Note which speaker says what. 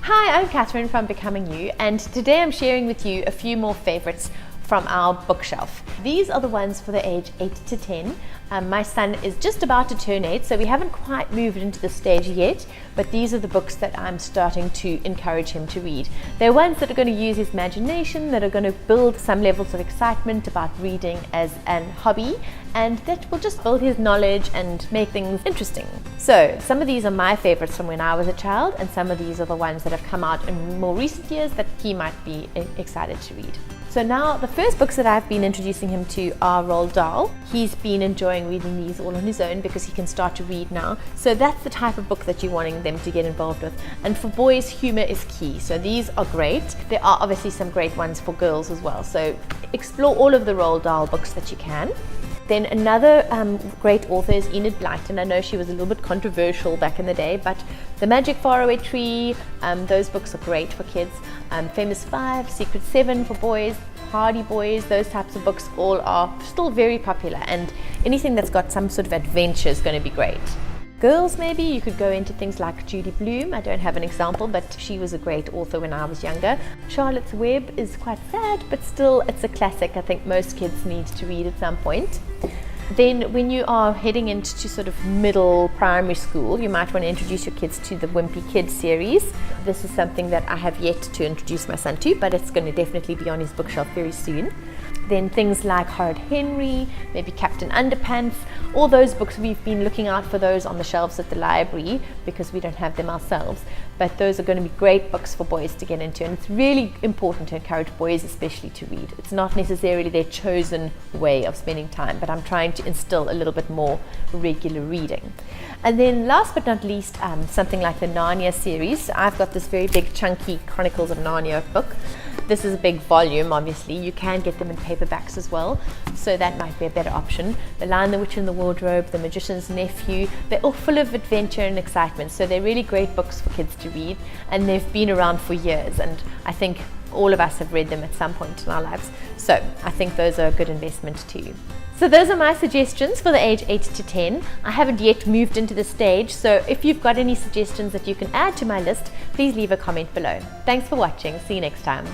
Speaker 1: Hi, I'm Catherine from Becoming You, and today I'm sharing with you a few more favorites from our bookshelf. These are the ones for the age 8 to 10. My son is just about to turn 8, so we haven't quite moved into the stage yet, but these are the books that I'm starting to encourage him to read. They're ones that are going to use his imagination, that are going to build some levels of excitement about reading as an hobby, and that will just build his knowledge and make things interesting. So some of these are my favorites from when I was a child, and some of these are the ones that have come out in more recent years that he might be excited to read. So now the first books that I've been introducing him to are Roald Dahl. He's been enjoying reading these all on his own because he can start to read now. So that's the type of book that you're wanting them to get involved with. And for boys, humor is key. So these are great. There are obviously some great ones for girls as well. So explore all of the Roald Dahl books that you can. Then another great author is Enid Blyton. I know she was a little bit controversial back in the day, but The Magic Faraway Tree, those books are great for kids. Famous Five, Secret Seven for boys, Hardy Boys, those types of books all are still very popular, and anything that's got some sort of adventure is going to be great. Girls, maybe you could go into things like Judy Blume. I don't have an example, but she was a great author when I was younger. Charlotte's Web is quite sad, but still it's a classic I think most kids need to read at some point. Then when you are heading into sort of middle primary school, you might want to introduce your kids to the Wimpy Kid series. This is something that I have yet to introduce my son to, but it's going to definitely be on his bookshelf very soon. Then things like Horrid Henry, maybe Captain Underpants, all those books, we've been looking out for those on the shelves at the library because we don't have them ourselves. But those are going to be great books for boys to get into, and it's really important to encourage boys especially to read. It's not necessarily their chosen way of spending time, but I'm trying to instill a little bit more regular reading. And then last but not least, something like the Narnia series. I've got this very big chunky Chronicles of Narnia book. This is a big volume, obviously. You can get them in paperbacks as well, so that might be a better option. The Lion, the Witch and the Wardrobe, The Magician's Nephew, they're all full of adventure and excitement, so they're really great books for kids to read, and they've been around for years, and I think all of us have read them at some point in our lives, so I think those are a good investment too. So those are my suggestions for the age 8 to 10. I haven't yet moved into the stage, so if you've got any suggestions that you can add to my list, please leave a comment below. Thanks for watching. See you next time.